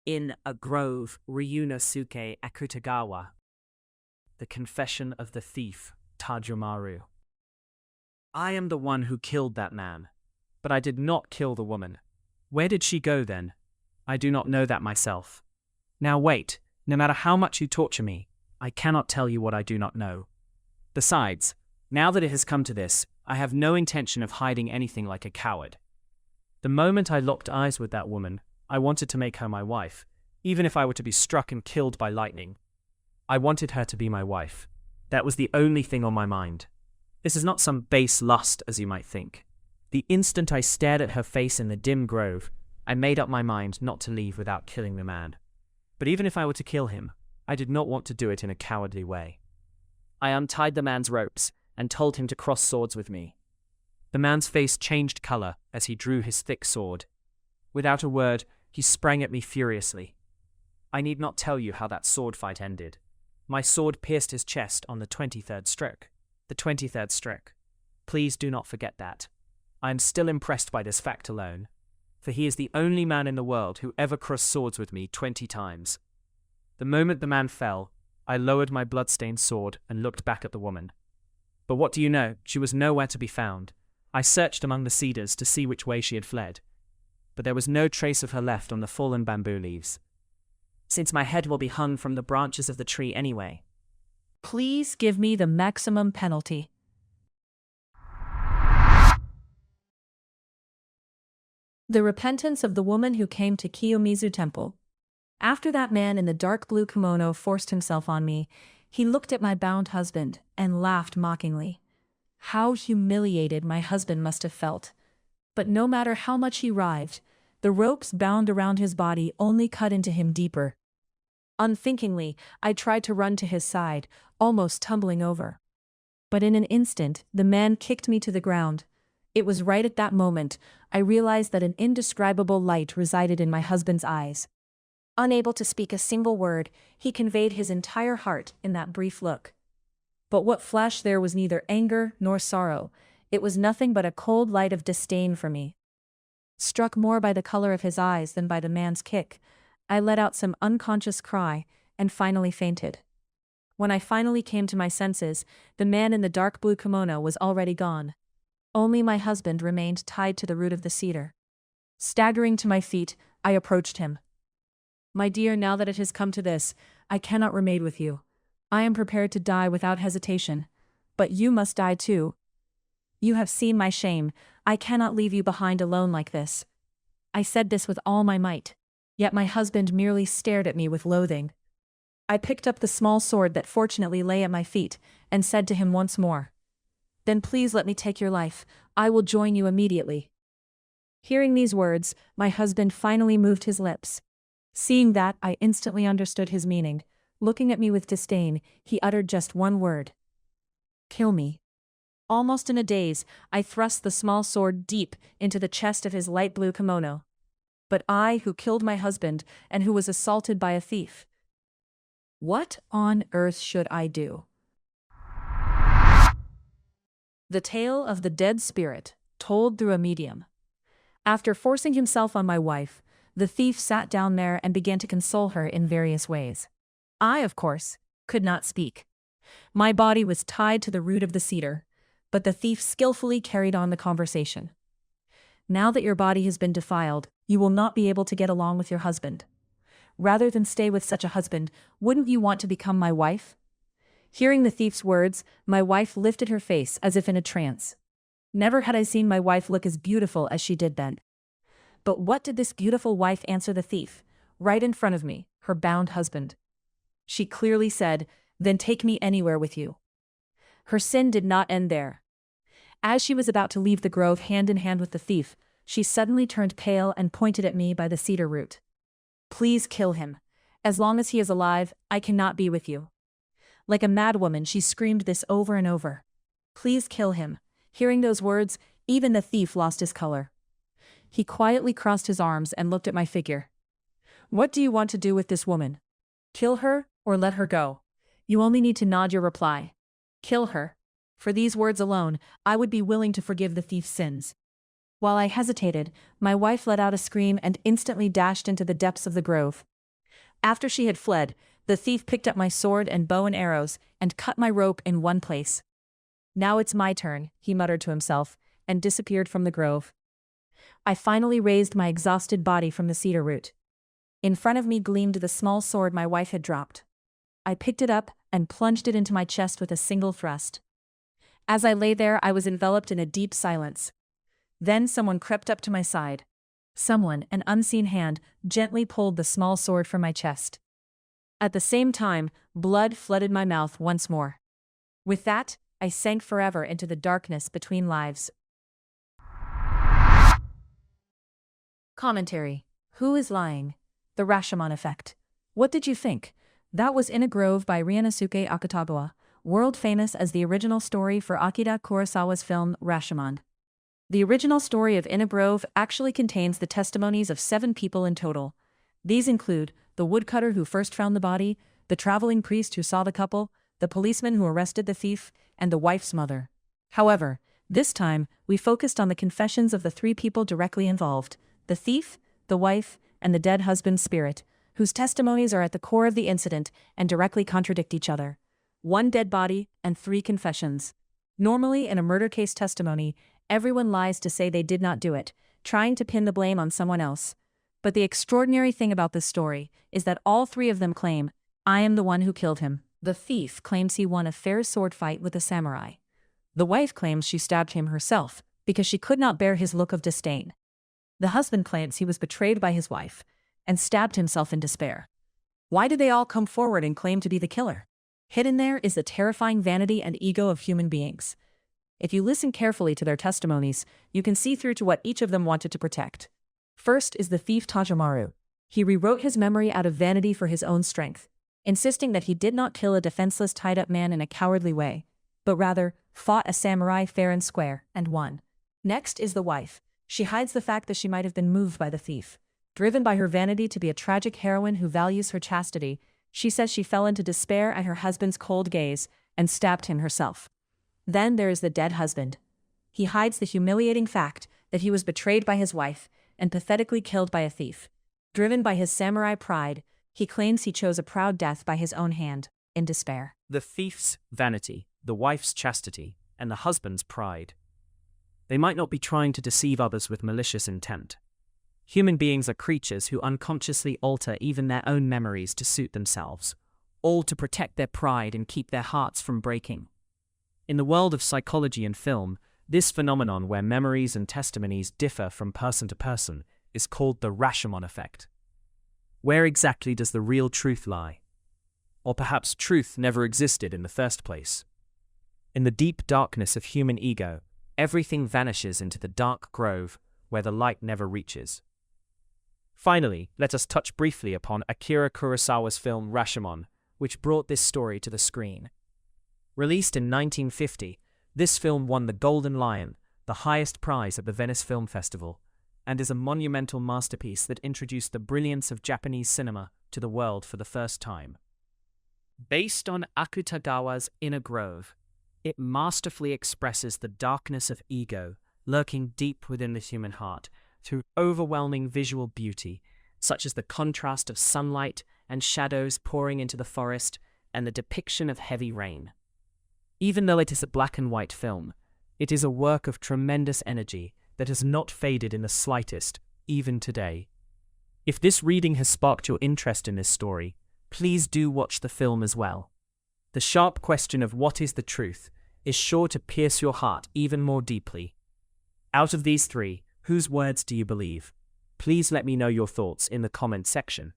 In a grove, Ryunosuke Akutagawa. The Confession of the Thief, Tajomaru. I am the one who killed that man, but I did not kill the woman. Where did she go then? I do not know that myself. Now wait, no matter how much you torture me, I cannot tell you what I do not know. Besides, now that it has come to this, I have no intention of hiding anything like a coward. The moment I locked eyes with that woman, I wanted to make her my wife, even if I were to be struck and killed by lightning. I wanted her to be my wife. That was the only thing on my mind. This is not some base lust, as you might think. The instant I stared at her face in the dim grove, I made up my mind not to leave without killing the man. But even if I were to kill him, I did not want to do it in a cowardly way. I untied the man's ropes and told him to cross swords with me. The man's face changed color as he drew his thick sword. Without a word, he sprang at me furiously. I need not tell you how that sword fight ended. My sword pierced his chest on the 23rd stroke. The 23rd stroke. Please do not forget that. I am still impressed by this fact alone, for he is the only man in the world who ever crossed swords with me 20 times. The moment the man fell, I lowered my blood-stained sword and looked back at the woman. But what do you know? She was nowhere to be found. I searched among the cedars to see which way she had fled, but there was no trace of her left on the fallen bamboo leaves. Since my head will be hung from the branches of the tree anyway, please give me the maximum penalty. The repentance of the woman who came to Kiyomizu Temple. After that man in the dark blue kimono forced himself on me, he looked at my bound husband and laughed mockingly. How humiliated my husband must have felt. But no matter how much he writhed, the ropes bound around his body only cut into him deeper. Unthinkingly, I tried to run to his side, almost tumbling over. But in an instant, the man kicked me to the ground. It was right at that moment I realized that an indescribable light resided in my husband's eyes. Unable to speak a single word, he conveyed his entire heart in that brief look. But what flashed there was neither anger nor sorrow. It was nothing but a cold light of disdain for me. Struck more by the color of his eyes than by the man's kick, I let out some unconscious cry and finally fainted. When I finally came to my senses, the man in the dark blue kimono was already gone. Only my husband remained tied to the root of the cedar. Staggering to my feet, I approached him. My dear, now that it has come to this, I cannot remain with you. I am prepared to die without hesitation. But you must die too. You have seen my shame. I cannot leave you behind alone like this. I said this with all my might. Yet my husband merely stared at me with loathing. I picked up the small sword that fortunately lay at my feet, and said to him once more, "Then please let me take your life. I will join you immediately." Hearing these words, my husband finally moved his lips. Seeing that, I instantly understood his meaning. Looking at me with disdain, he uttered just one word. "Kill me." Almost in a daze, I thrust the small sword deep into the chest of his light blue kimono. But I, who killed my husband, and who was assaulted by a thief. What on earth should I do? The Tale of the Dead Spirit, told through a medium. After forcing himself on my wife, the thief sat down there and began to console her in various ways. I, of course, could not speak. My body was tied to the root of the cedar, but the thief skillfully carried on the conversation. Now that your body has been defiled, you will not be able to get along with your husband. Rather than stay with such a husband, wouldn't you want to become my wife? Hearing the thief's words, my wife lifted her face as if in a trance. Never had I seen my wife look as beautiful as she did then. But what did this beautiful wife answer the thief, right in front of me, her bound husband? She clearly said, "Then take me anywhere with you." Her sin did not end there. As she was about to leave the grove hand in hand with the thief, she suddenly turned pale and pointed at me by the cedar root. "Please kill him. As long as he is alive, I cannot be with you." Like a madwoman, she screamed this over and over. "Please kill him." Hearing those words, even the thief lost his color. He quietly crossed his arms and looked at my figure. "What do you want to do with this woman? Kill her or let her go? You only need to nod your reply. Kill her." For these words alone, I would be willing to forgive the thief's sins. While I hesitated, my wife let out a scream and instantly dashed into the depths of the grove. After she had fled, the thief picked up my sword and bow and arrows and cut my rope in one place. "Now it's my turn," he muttered to himself, and disappeared from the grove. I finally raised my exhausted body from the cedar root. In front of me gleamed the small sword my wife had dropped. I picked it up and plunged it into my chest with a single thrust. As I lay there, I was enveloped in a deep silence. Then someone crept up to my side. Someone, an unseen hand, gently pulled the small sword from my chest. At the same time, blood flooded my mouth once more. With that, I sank forever into the darkness between lives. Commentary. Who is lying? The Rashomon Effect. What did you think? That was In a Grove by Ryunosuke Akutagawa, world famous as the original story for Akira Kurosawa's film Rashomon. The original story of In a Grove actually contains the testimonies of 7 people in total. These include the woodcutter who first found the body, the traveling priest who saw the couple, the policeman who arrested the thief, and the wife's mother. However, this time, we focused on the confessions of the 3 people directly involved: the thief, the wife, and the dead husband's spirit, whose testimonies are at the core of the incident and directly contradict each other. 1 dead body and 3 confessions. Normally, in a murder case testimony, everyone lies to say they did not do it, trying to pin the blame on someone else. But the extraordinary thing about this story is that all 3 of them claim, "I am the one who killed him." The thief claims he won a fair sword fight with a samurai. The wife claims she stabbed him herself because she could not bear his look of disdain. The husband claims he was betrayed by his wife and stabbed himself in despair. Why do they all come forward and claim to be the killer? Hidden there is the terrifying vanity and ego of human beings. If you listen carefully to their testimonies, you can see through to what each of them wanted to protect. First is the thief Tajomaru. He rewrote his memory out of vanity for his own strength, insisting that he did not kill a defenseless tied-up man in a cowardly way, but rather fought a samurai fair and square, and won. Next is the wife. She hides the fact that she might have been moved by the thief. Driven by her vanity to be a tragic heroine who values her chastity, she says she fell into despair at her husband's cold gaze and stabbed him herself. Then there is the dead husband. He hides the humiliating fact that he was betrayed by his wife and pathetically killed by a thief. Driven by his samurai pride, he claims he chose a proud death by his own hand, in despair. The thief's vanity, the wife's chastity, and the husband's pride. They might not be trying to deceive others with malicious intent. Human beings are creatures who unconsciously alter even their own memories to suit themselves, all to protect their pride and keep their hearts from breaking. In the world of psychology and film, this phenomenon where memories and testimonies differ from person to person is called the Rashomon Effect. Where exactly does the real truth lie? Or perhaps truth never existed in the first place. In the deep darkness of human ego, everything vanishes into the dark grove where the light never reaches. Finally, let us touch briefly upon Akira Kurosawa's film Rashomon, which brought this story to the screen. Released in 1950, this film won the Golden Lion, the highest prize at the Venice Film Festival, and is a monumental masterpiece that introduced the brilliance of Japanese cinema to the world for the first time. Based on Akutagawa's In a Grove, it masterfully expresses the darkness of ego lurking deep within the human heart through overwhelming visual beauty, such as the contrast of sunlight and shadows pouring into the forest and the depiction of heavy rain. Even though it is a black and white film, it is a work of tremendous energy that has not faded in the slightest, even today. If this reading has sparked your interest in this story, please do watch the film as well. The sharp question of what is the truth is sure to pierce your heart even more deeply. Out of these 3, whose words do you believe? Please let me know your thoughts in the comment section.